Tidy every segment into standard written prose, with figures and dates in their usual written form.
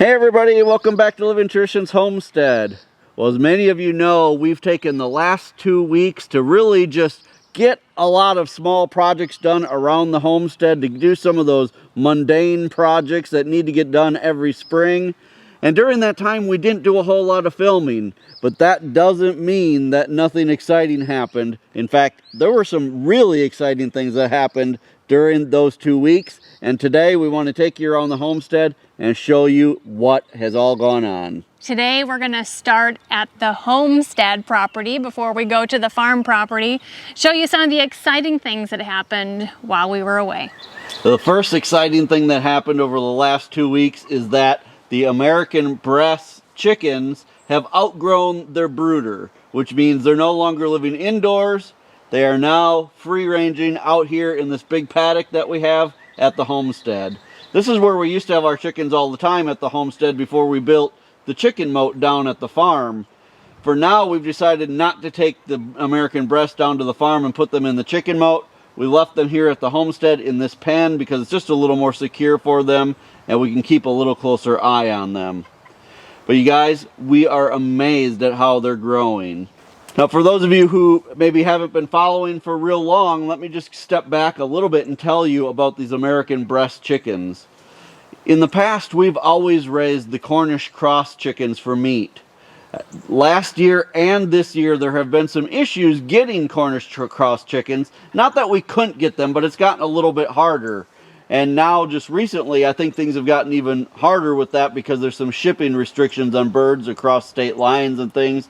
Hey everybody, welcome back to Living Traditions Homestead. Well, as many of you know, we've taken the last 2 weeks to really just get a lot of small projects done around the homestead, to do some of those mundane projects that need to get done every spring. And during that time, we didn't do a whole lot of filming, but that doesn't mean that nothing exciting happened. In fact, there were some really exciting things that happened during those 2 weeks. And today we want to take you around the homestead and show you what has all gone on. Today we're going to start at the homestead property before we go to the farm property, show you some of the exciting things that happened while we were away. The first exciting thing that happened over the last 2 weeks is that the American breast chickens have outgrown their brooder, which means they're no longer living indoors. They are now free-ranging out here in this big paddock that we have at the homestead. This is where we used to have our chickens all the time at the homestead before we built the chicken moat down at the farm. For now, we've decided not to take the American breast down to the farm and put them in the chicken moat. We left them here at the homestead in this pen because it's just a little more secure for them and we can keep a little closer eye on them. But you guys, we are amazed at how they're growing. Now, for those of you who maybe haven't been following for real long, let me just step back a little bit and tell you about these American breast chickens. In the past, we've always raised the Cornish cross chickens for meat. Last year and this year, there have been some issues getting Cornish cross chickens. Not that we couldn't get them, but it's gotten a little bit harder. And now, just recently, I think things have gotten even harder with that because there's some shipping restrictions on birds across state lines and things.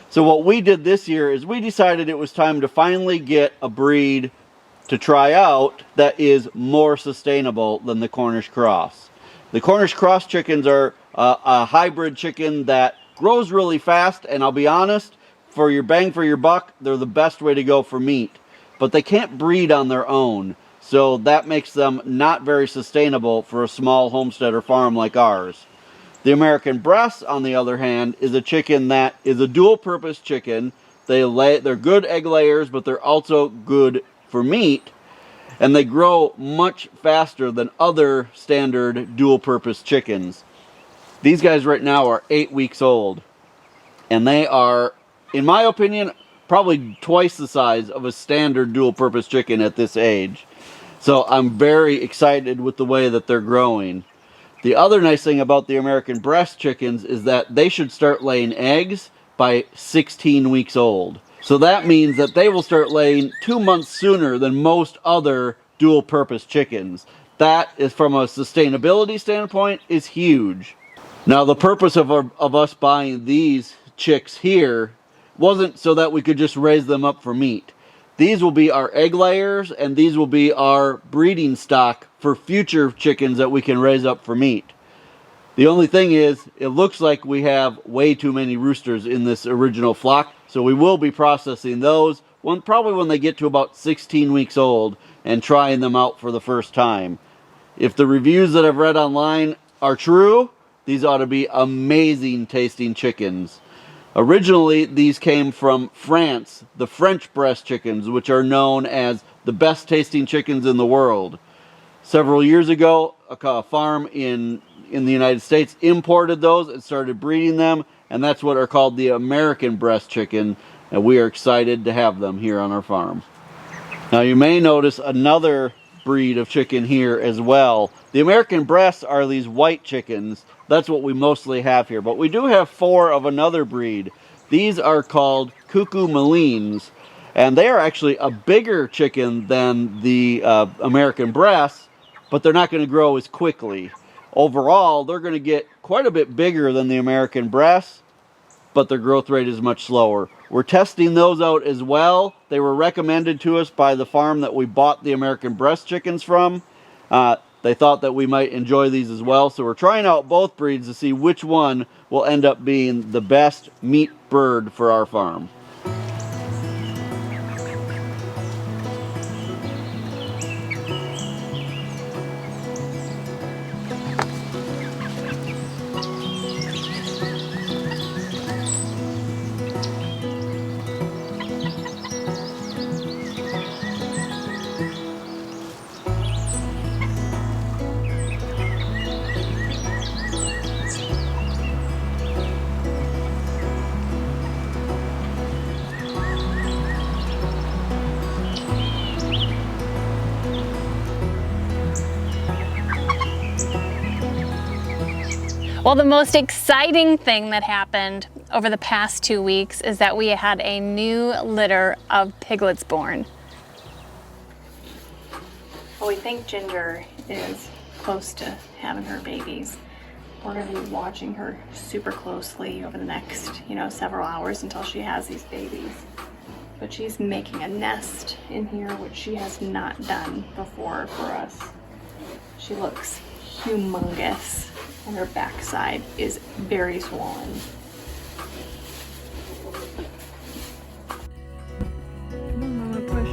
So what we did this year is we decided it was time to finally get a breed to try out that is more sustainable than the Cornish cross. The Cornish cross chickens are a hybrid chicken that grows really fast, and I'll be honest, for your bang for your buck, they're the best way to go for meat. But they can't breed on their own, so that makes them not very sustainable for a small homestead or farm like ours. The American breast, on the other hand, is a chicken that is a dual-purpose chicken. They're good egg layers, but they're also good for meat. And they grow much faster than other standard dual-purpose chickens. These guys right now are 8 weeks old. And they are, in my opinion, probably twice the size of a standard dual-purpose chicken at this age. So I'm very excited with the way that they're growing. The other nice thing about the American breast chickens is that they should start laying eggs by 16 weeks old. So that means that they will start laying 2 months sooner than most other dual-purpose chickens. That is, from a sustainability standpoint, is huge. Now, the purpose of us buying these chicks here wasn't so that we could just raise them up for meat. These will be our egg layers, and these will be our breeding stock for future chickens that we can raise up for meat. The only thing is, it looks like we have way too many roosters in this original flock, so we will be processing those probably when they get to about 16 weeks old and trying them out for the first time. If the reviews that I've read online are true, these ought to be amazing tasting chickens. Originally, these came from France, the French breast chickens, which are known as the best tasting chickens in the world. Several years ago, a farm in the United States imported those and started breeding them, and that's what are called the American breast chicken, and we are excited to have them here on our farm. Now, you may notice another breed of chicken here as well. The American breasts are these white chickens. That's what we mostly have here, but we do have 4 of another breed. These are called cuckoo Malines, and they are actually a bigger chicken than the American breasts, but they're not going to grow as quickly. Overall, they're going to get quite a bit bigger than the American breasts, but their growth rate is much slower. We're testing those out as well. They were recommended to us by the farm that we bought the American breast chickens from. They thought that we might enjoy these as well, so we're trying out both breeds to see which one will end up being the best meat bird for our farm. Well, the most exciting thing that happened over the past 2 weeks is that we had a new litter of piglets born. Well, we think Ginger is close to having her babies. We're going to be watching her super closely over the next, several hours until she has these babies. But she's making a nest in here, which she has not done before for us. She looks humongous, and her backside is very swollen. Come on, Mama, push.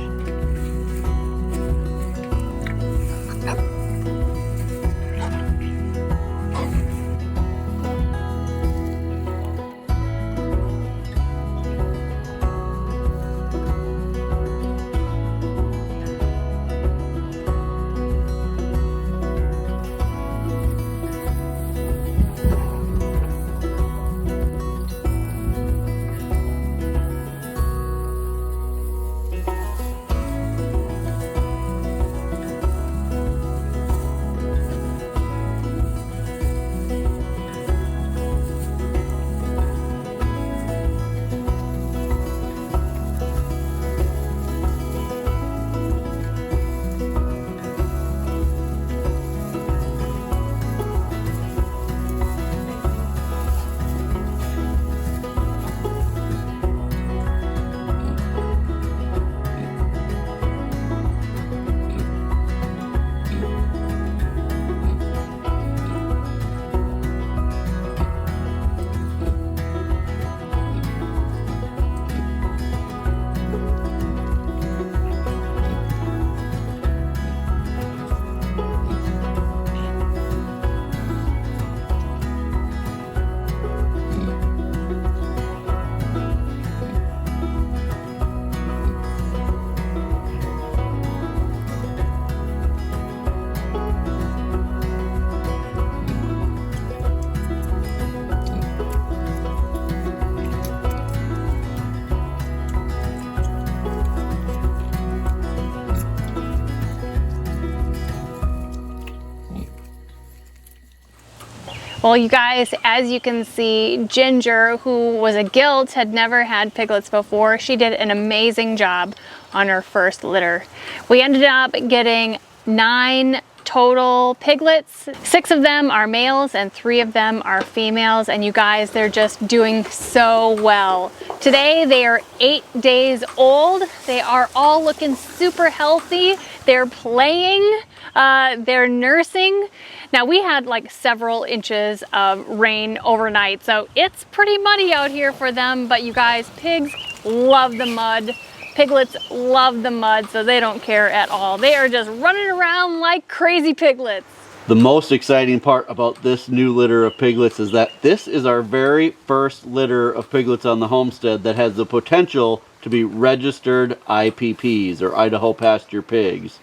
Well, you guys, as you can see, Ginger, who was a gilt, had never had piglets before. She did an amazing job on her first litter. We ended up getting 9 total piglets. 6 of them are males and 3 of them are females, and you guys, they're just doing so well. Today they are 8 days old. They are all looking super healthy. They're playing, they're nursing. Now, we had like several inches of rain overnight, so it's pretty muddy out here for them, but you guys, pigs love the mud. Piglets love the mud, so they don't care at all. They are just running around like crazy piglets. The most exciting part about this new litter of piglets is that this is our very first litter of piglets on the homestead that has the potential to be registered IPPs, or Idaho Pasture Pigs.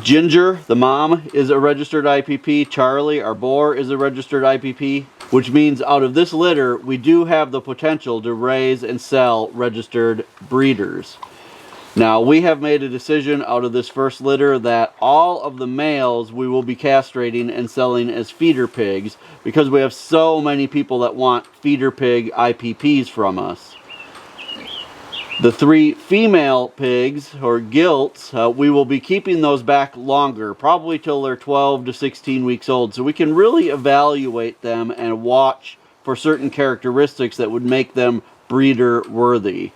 Ginger, the mom, is a registered IPP. Charlie, our boar, is a registered IPP, which means out of this litter, we do have the potential to raise and sell registered breeders. Now, we have made a decision out of this first litter that all of the males we will be castrating and selling as feeder pigs, because we have so many people that want feeder pig IPPs from us. The 3 female pigs, or gilts, we will be keeping those back longer, probably till they're 12 to 16 weeks old, so we can really evaluate them and watch for certain characteristics that would make them breeder worthy.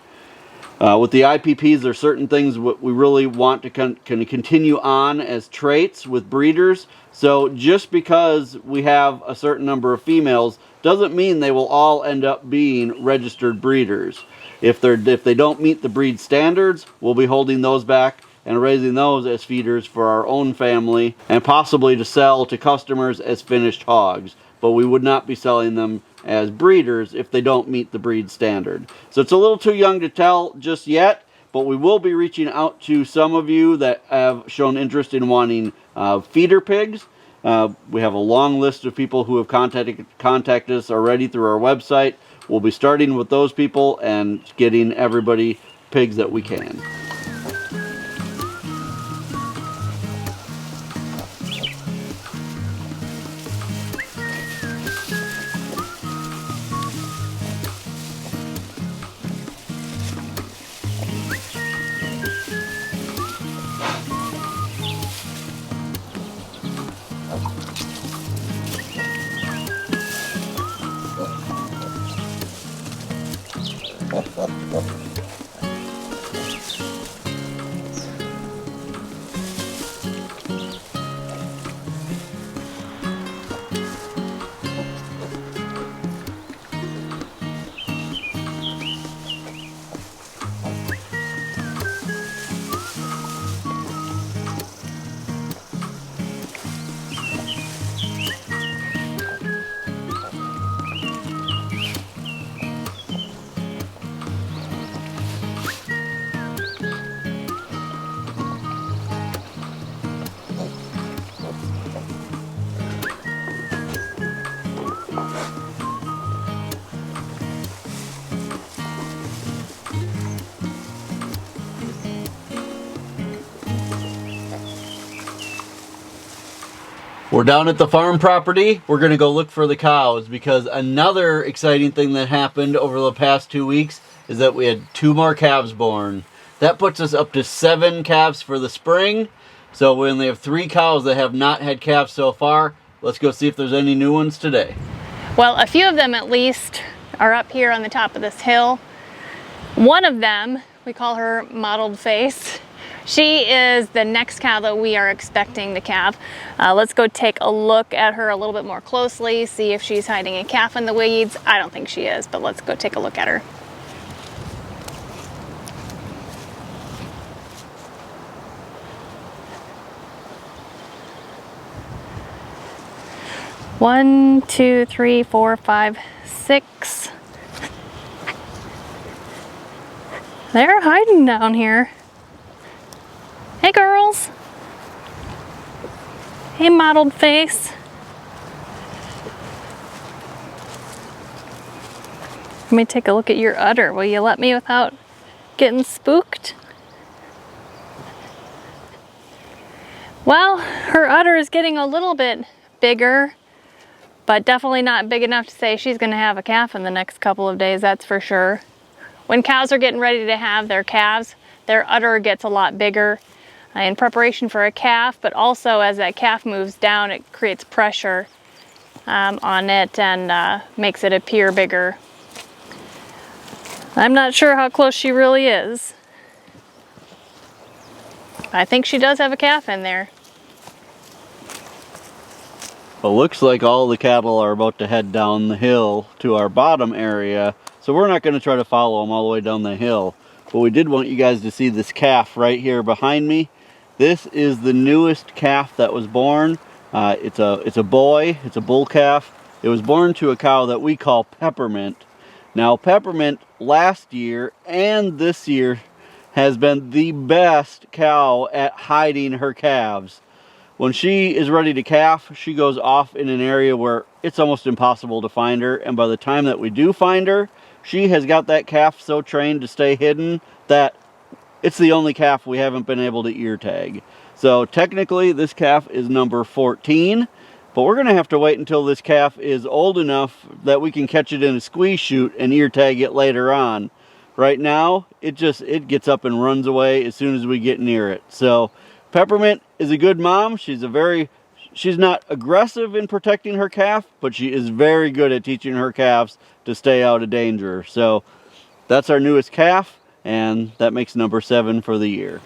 With the IPPs, there are certain things we really want to continue on as traits with breeders. So just because we have a certain number of females doesn't mean they will all end up being registered breeders. If they don't meet the breed standards, we'll be holding those back and raising those as feeders for our own family and possibly to sell to customers as finished hogs. But we would not be selling them as breeders if they don't meet the breed standard. So it's a little too young to tell just yet, but we will be reaching out to some of you that have shown interest in wanting feeder pigs. We have a long list of people who have contacted us already through our website. We'll be starting with those people and getting everybody pigs that we can. We're down at the farm property. We're gonna go look for the cows because another exciting thing that happened over the past 2 weeks is that we had 2 more calves born. That puts us up to 7 calves for the spring. So we only have 3 cows that have not had calves so far. Let's go see if there's any new ones today. Well, a few of them at least are up here on the top of this hill. One of them, we call her Mottled Face. She is the next cow that we are expecting to calve. Let's go take a look at her a little bit more closely, see if she's hiding a calf in the weeds. I don't think she is, but let's go take a look at her. One, two, three, four, five, 6. They're hiding down here. Hey girls. Hey Mottled Face. Let me take a look at your udder. Will you let me without getting spooked? Well, her udder is getting a little bit bigger, but definitely not big enough to say she's gonna have a calf in the next couple of days, that's for sure. When cows are getting ready to have their calves, their udder gets a lot bigger in preparation for a calf, but also as that calf moves down, it creates pressure on it and makes it appear bigger. I'm not sure how close she really is. I think she does have a calf in there. Well, looks like all the cattle are about to head down the hill to our bottom area, so we're not going to try to follow them all the way down the hill. But we did want you guys to see this calf right here behind me. This is the newest calf that was born. It's a boy. It's a bull calf. It was born to a cow that we call Peppermint. Now, Peppermint last year and this year has been the best cow at hiding her calves. When she is ready to calf, she goes off in an area where it's almost impossible to find her. And by the time that we do find her, she has got that calf so trained to stay hidden that it's the only calf we haven't been able to ear tag. So technically this calf is number 14, but we're gonna have to wait until this calf is old enough that we can catch it in a squeeze chute and ear tag it later on. Right now, it gets up and runs away as soon as we get near it. So Peppermint is a good mom. She's not aggressive in protecting her calf, but she is very good at teaching her calves to stay out of danger. So that's our newest calf, and that makes number 7 for the year.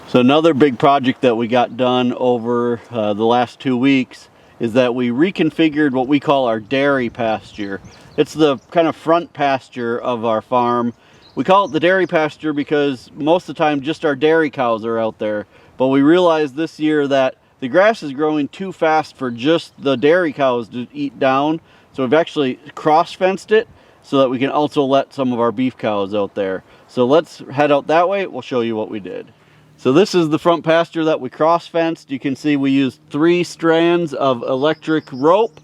So another big project that we got done over the last 2 weeks is that we reconfigured what we call our dairy pasture. It's the kind of front pasture of our farm. We call it the dairy pasture because most of the time just our dairy cows are out there. But we realized this year that the grass is growing too fast for just the dairy cows to eat down. So we've actually cross-fenced it so that we can also let some of our beef cows out there. So let's head out that way. We'll show you what we did. So this is the front pasture that we cross-fenced. You can see we used 3 strands of electric rope.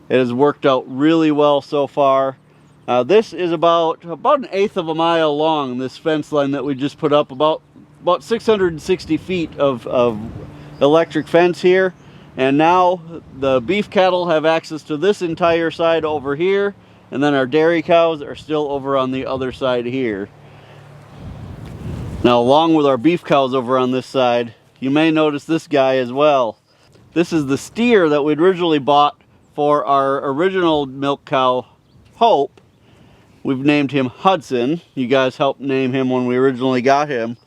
It has worked out really well so far. This is about 1/8 of a mile long, this fence line that we just put up, about 660 feet of electric fence here. And now the beef cattle have access to this entire side over here, and then our dairy cows are still over on the other side here. Now, along with our beef cows over on this side, you may notice this guy as well. This is the steer that we'd originally bought for our original milk cow, Hope. We've named him Hudson. You guys helped name him when we originally got him.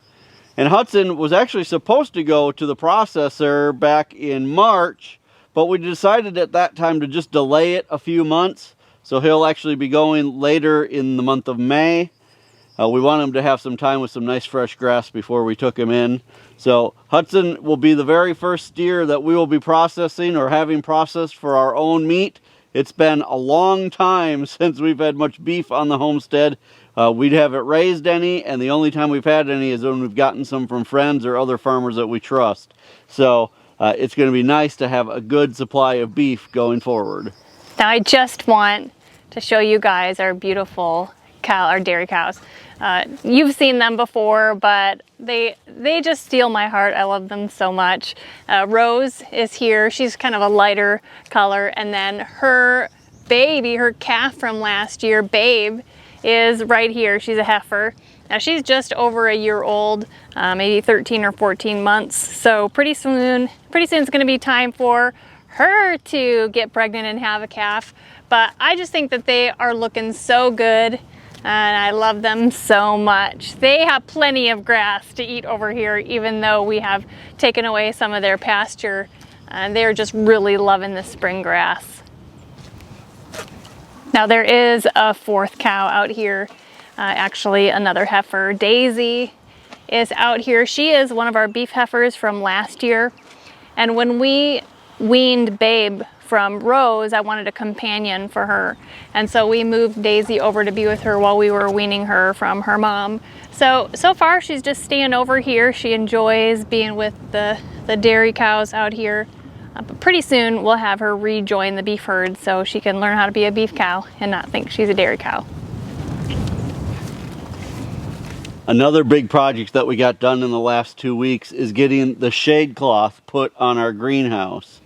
And Hudson was actually supposed to go to the processor back in March, but we decided at that time to just delay it a few months. So he'll actually be going later in the month of May. We want him to have some time with some nice fresh grass before we took him in. So Hudson will be the very first steer that we will be processing or having processed for our own meat. It's been a long time since we've had much beef on the homestead. We haven't raised any, and the only time we've had any is when we've gotten some from friends or other farmers that we trust. So it's going to be nice to have a good supply of beef going forward. Now I just want to show you guys our beautiful our dairy cows. You've seen them before, but they just steal my heart. I love them so much. Rose is here. She's kind of a lighter color, and then her baby, her calf from last year, Babe, is right here. She's a heifer. Now she's just over a year old, maybe 13 or 14 months. So pretty soon it's going to be time for her to get pregnant and have a calf. But I just think that they are looking so good, and I love them so much. They have plenty of grass to eat over here, even though we have taken away some of their pasture. And they're just really loving the spring grass. Now there is a fourth cow out here, actually another heifer. Daisy is out here. She is one of our beef heifers from last year. And when we weaned Babe from Rose, I wanted a companion for her. And so we moved Daisy over to be with her while we were weaning her from her mom. So far she's just staying over here. She enjoys being with the dairy cows out here. But pretty soon we'll have her rejoin the beef herd so she can learn how to be a beef cow and not think she's a dairy cow. Another big project that we got done in the last 2 weeks is getting the shade cloth put on our greenhouse.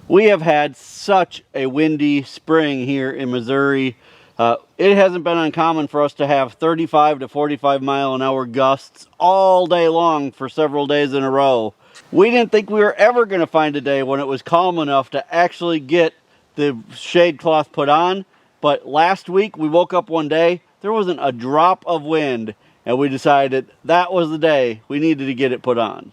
We have had such a windy spring here in Missouri. It hasn't been uncommon for us to have 35 to 45 mile an hour gusts all day long for several days in a row. We didn't think we were ever going to find a day when it was calm enough to actually get the shade cloth put on. But last week we woke up one day, there wasn't a drop of wind, and we decided that was the day we needed to get it put on.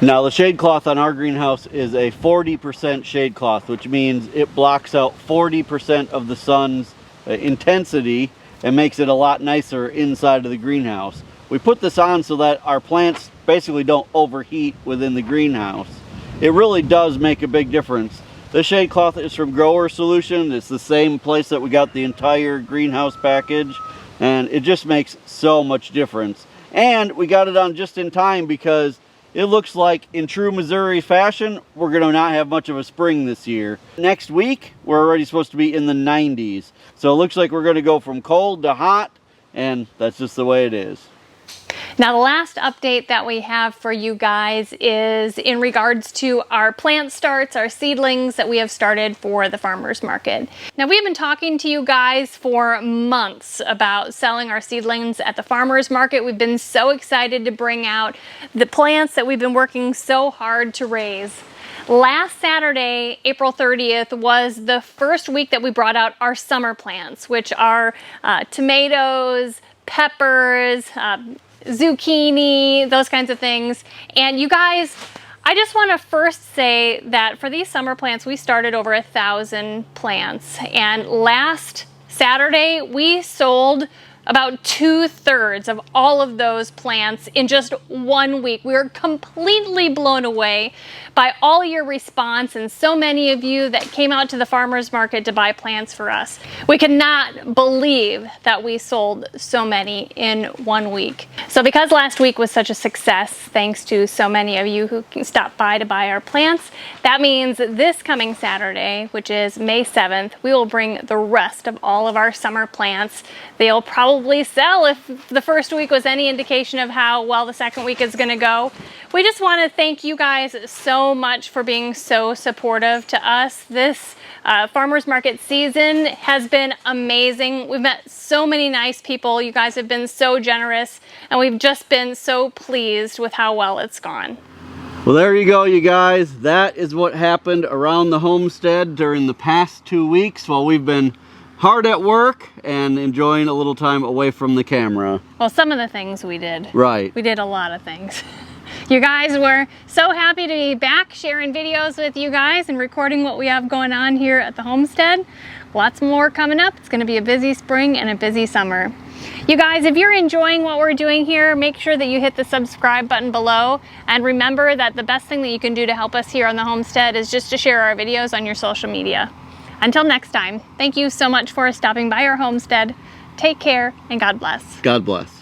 Now the shade cloth on our greenhouse is a 40% shade cloth, which means it blocks out 40% of the sun's intensity and makes it a lot nicer inside of the greenhouse. We put this on so that our plants basically don't overheat within the greenhouse. It really does make a big difference. This shade cloth is from Grower Solution. It's the same place that we got the entire greenhouse package, and it just makes so much difference. And we got it on just in time because it looks like, in true Missouri fashion, we're going to not have much of a spring this year. Next week, we're already supposed to be in the 90s. So it looks like we're going to go from cold to hot, and that's just the way it is. Now the last update that we have for you guys is in regards to our plant starts, our seedlings that we have started for the farmers market. Now we have been talking to you guys for months about selling our seedlings at the farmers market. We've been so excited to bring out the plants that we've been working so hard to raise. Last Saturday, April 30th, was the first week that we brought out our summer plants, which are tomatoes, peppers, zucchini, those kinds of things. And you guys, I just want to first say that for these summer plants, we started over 1,000 plants. And last Saturday, we sold about 2/3 of all of those plants in just 1 week. We were completely blown away by all your response and so many of you that came out to the farmers market to buy plants for us. We could not believe that we sold so many in 1 week. So because last week was such a success, thanks to so many of you who stopped by to buy our plants, that means this coming Saturday, which is May 7th, we will bring the rest of all of our summer plants. They'll probably sell if the first week was any indication of how well the second week is going to go. We just want to thank you guys so much for being so supportive to us. This Farmers market season has been amazing. We've met so many nice people. You guys have been so generous, and we've just been so pleased with how well it's gone. Well, there you go, you guys. That is what happened around the homestead during the past 2 weeks while we've been hard at work and enjoying a little time away from the camera. Well, some of the things we did. Right. We did a lot of things. You guys, were so happy to be back sharing videos with you guys and recording what we have going on here at the homestead. Lots more coming up. It's going to be a busy spring and a busy summer. You guys, if you're enjoying what we're doing here, make sure that you hit the subscribe button below. And remember that the best thing that you can do to help us here on the homestead is just to share our videos on your social media. Until next time, thank you so much for stopping by our homestead. Take care and God bless. God bless.